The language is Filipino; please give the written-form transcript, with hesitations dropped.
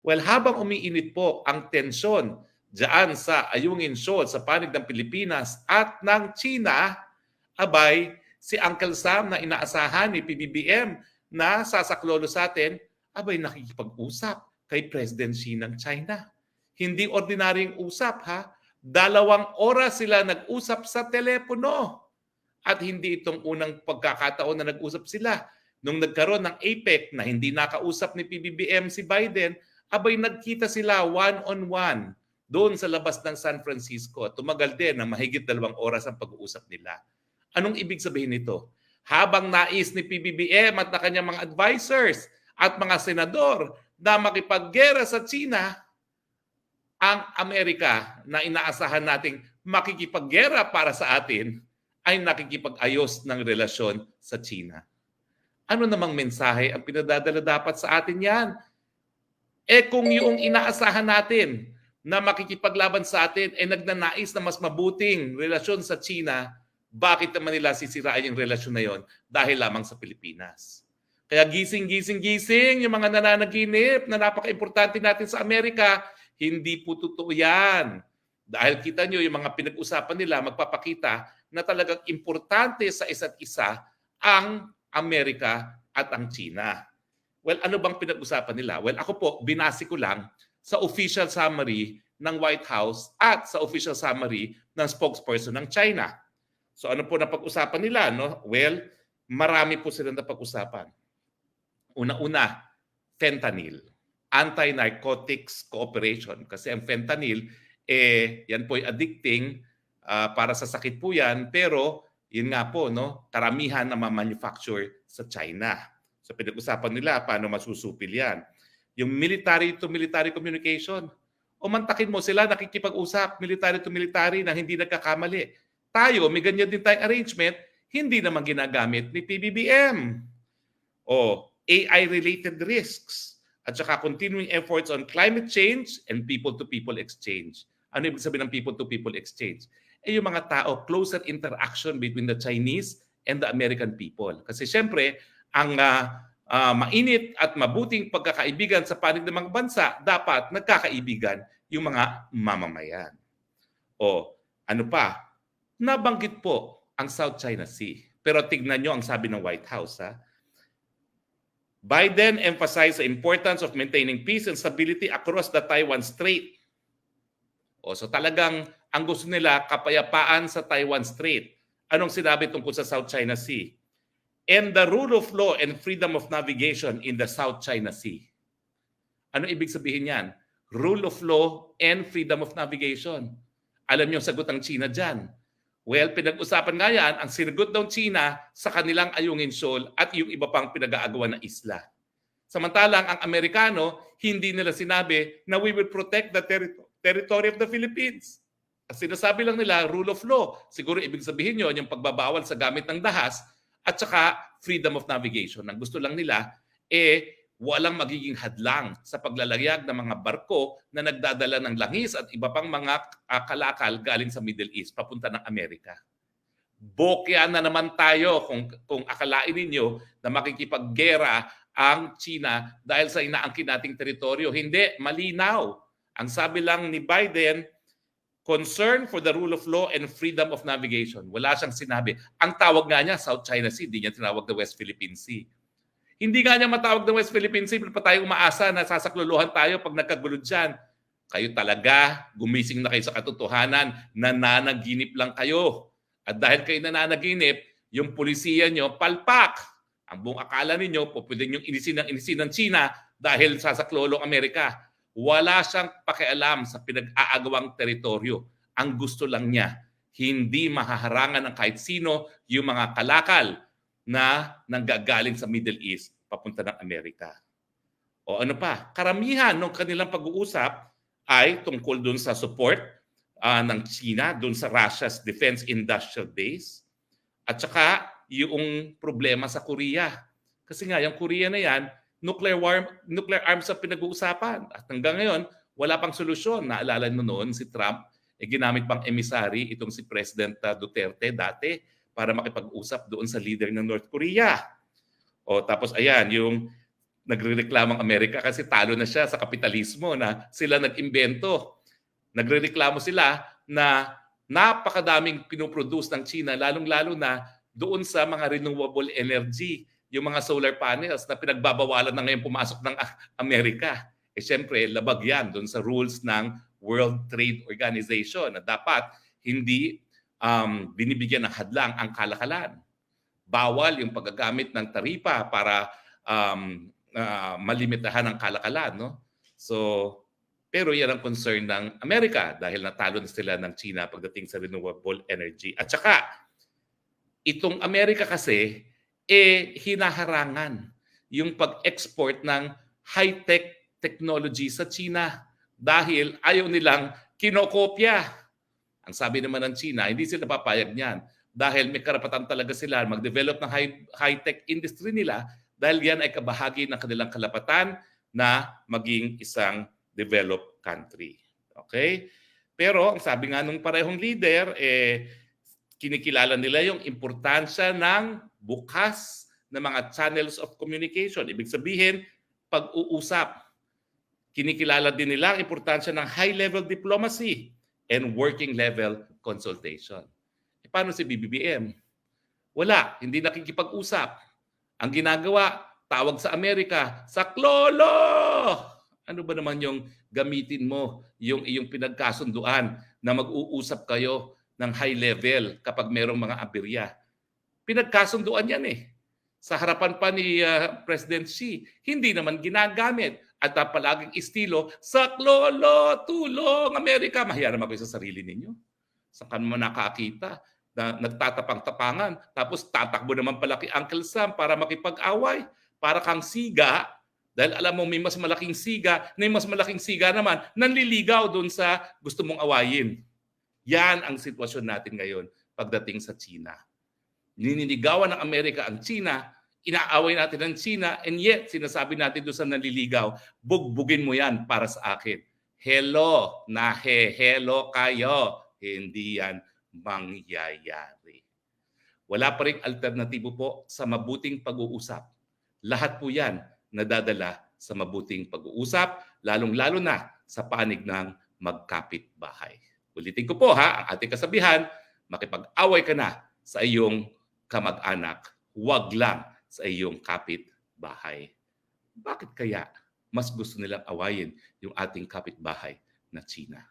Well, habang umiinit po ang tensyon diyan sa Ayungin Shoal sa panig ng Pilipinas at ng China, abay, si Uncle Sam na inaasahan ni PBBM na sasaklolo sa atin, abay nakikipag-usap kay President Xi ng China. Hindi ordinaryong usap ha. 2 oras sila nag-usap sa telepono. At hindi itong unang pagkakataon na nag-usap sila. Nung nagkaroon ng APEC na hindi nakausap ni PBBM si Biden, abay nagkita sila one-on-one doon sa labas ng San Francisco. Tumagal din ng mahigit 2 oras ang pag-uusap nila. Anong ibig sabihin nito? Habang nais ni PBBM at na kanyang mga advisors at mga senador na makipaggera sa China, ang Amerika na inaasahan nating makikipaggera para sa atin ay nakikipag-ayos ng relasyon sa China. Ano namang mensahe ang pinadadala dapat sa atin yan? Kung yung inaasahan natin na makikipaglaban sa atin ay nagnanais na mas mabuting relasyon sa China, bakit naman nila sisirain yung relasyon na yon dahil lamang sa Pilipinas? Kaya gising yung mga nananaginip na napaka-importante natin sa Amerika, hindi po totoo yan. Dahil kita nyo yung mga pinag-usapan nila, magpapakita na talagang importante sa isa't isa ang Amerika at ang China. Well, ano bang pinag-usapan nila? Well, ako po, binasi ko lang sa official summary ng White House at sa official summary ng spokesperson ng China. So ano po na pag-usapan nila? No? Well, marami po silang napag-usapan. Una-una, fentanyl. Anti-narcotics cooperation. Kasi ang fentanyl, yan po ay addicting para sa sakit po yan. Pero, yun nga po, no, karamihan na ma-manufacture sa China. So pinag-usapan nila paano masusupil yan. Yung military to military communication. O mantakin mo sila nakikipag-usap, military to military na hindi nagkakamali. Tayo, may ganyan din tayong arrangement, hindi naman ginagamit ni PBBM. O AI-related risks at saka continuing efforts on climate change and people-to-people exchange. Ano ibig sabihin ng people-to-people exchange? Yung mga tao, closer interaction between the Chinese and the American people. Kasi siyempre, ang mainit at mabuting pagkakaibigan sa panig ng mga bansa, dapat nagkakaibigan yung mga mamamayan. O ano pa? Nabanggit po ang South China Sea. Pero tignan nyo ang sabi ng White House. Biden emphasized the importance of maintaining peace and stability across the Taiwan Strait. So talagang ang gusto nila kapayapaan sa Taiwan Strait. Anong sinabi tungkol sa South China Sea? And the rule of law and freedom of navigation in the South China Sea. Ano ibig sabihin yan? Rule of law and freedom of navigation. Alam niyo ang sagot ng China dyan. Well, pinag-usapan nga yan, ang sinagot ng China sa kanilang Ayungin Shoal at yung iba pang pinag-aagawan na isla. Samantalang ang Amerikano, hindi nila sinabi na we will protect the territory of the Philippines. At sinasabi lang nila, rule of law. Siguro ibig sabihin nyo, yung pagbabawal sa gamit ng dahas at saka freedom of navigation. Ang gusto lang nila, walang magiging hadlang sa paglalayag ng mga barko na nagdadala ng langis at iba pang mga kalakal galing sa Middle East papunta ng Amerika. Bokya na naman tayo kung akalain ninyo na makikipaggera ang China dahil sa inaangkin nating teritoryo. Hindi, malinaw. Ang sabi lang ni Biden, concern for the rule of law and freedom of navigation. Wala siyang sinabi. Ang tawag nga niya, South China Sea, hindi niya tinawag na West Philippine Sea. Hindi nga niya matawag ng West Philippine Sea, pa tayo umaasa na sasakluluhan tayo pag nagkagulo dyan. Kayo talaga, gumising na kayo sa katotohanan, nananaginip lang kayo. At dahil kayo nananaginip, yung pulisiya nyo, palpak. Ang buong akala ninyo, pwede nyo inisin ng China dahil sasaklolong Amerika. Wala siyang pakialam sa pinag-aagawang teritoryo. Ang gusto lang niya, hindi mahaharangan ng kahit sino yung mga kalakal na nanggagaling sa Middle East papunta ng Amerika. O ano pa, karamihan ng kanilang pag-uusap ay tungkol dun sa support ng China, dun sa Russia's defense industrial base, at saka yung problema sa Korea. Kasi nga, yung Korea na yan, nuclear arms ang pinag-uusapan. At hanggang ngayon, wala pang solusyon. Naalala nyo noon si Trump, ginamit pang emissary itong si President Duterte dati para makipag-usap doon sa leader ng North Korea. O tapos ayan, yung Nagrereklamo ang Amerika kasi talo na siya sa kapitalismo na sila nag-imbento. Nagrereklamo sila na napakadaming pinoproduce ng China, lalong-lalo na doon sa mga renewable energy, yung mga solar panels na pinagbabawalan na ngayon pumasok ng Amerika. Eh siyempre, labag yan doon sa rules ng World Trade Organization na dapat hindi binibigyan ng hadlang ang kalakalan. Bawal yung paggagamit ng taripa para malimitahan ang kalakalan. No? So, pero yan ang concern ng Amerika dahil natalo na sila ng China pagdating sa renewable energy. At saka, itong Amerika kasi, hinaharangan yung pag-export ng high-tech technology sa China dahil ayaw nilang kinokopya. Ang sabi naman ng China, hindi sila papayag niyan dahil may karapatan talaga sila mag-develop ng high-tech industry nila dahil yan ay kabahagi ng kanilang kalapatan na maging isang developed country. Okay? Pero ang sabi nga nung parehong leader, kinikilala nila yung importansya ng bukas na mga channels of communication. Ibig sabihin, pag-uusap. Kinikilala din nila ang importansya ng high-level diplomacy and working-level consultation. Paano si BBM? Wala, hindi nakikipag-usap. Ang ginagawa, tawag sa Amerika, saklolo! Ano ba naman yung gamitin mo, yung iyong pinagkasunduan na mag-uusap kayo ng high level kapag merong mga aberya? Pinagkasunduan yan sa harapan pa ni President Xi, hindi naman ginagamit. At palaging estilo, saklolo, tulong, Amerika. Mahiya naman kayo sa sarili ninyo. Saan ka naman nakakita na nagtatapang-tapangan, tapos tatakbo naman pala kay Uncle Sam para makipag-away, para kang siga, dahil alam mo may mas malaking siga, na may mas malaking siga naman, nanliligaw doon sa gusto mong awayin. Yan ang sitwasyon natin ngayon pagdating sa China. Nininigawan ng Amerika ang China, inaaway natin ang China, and yet sinasabi natin doon sa nanliligaw, bugbugin mo yan para sa akin. Hello, hello kayo. Hindi yan mangyayari. Wala pa ring alternatibo po sa mabuting pag-uusap. Lahat po yan nadadala sa mabuting pag-uusap, lalong-lalo na sa panig ng magkapit-bahay. Ulitin ko po ang ating kasabihan, makipag-away ka na sa iyong kamag-anak, huwag lang sa iyong kapit-bahay. Bakit kaya mas gusto nilang awayin yung ating kapit-bahay na China?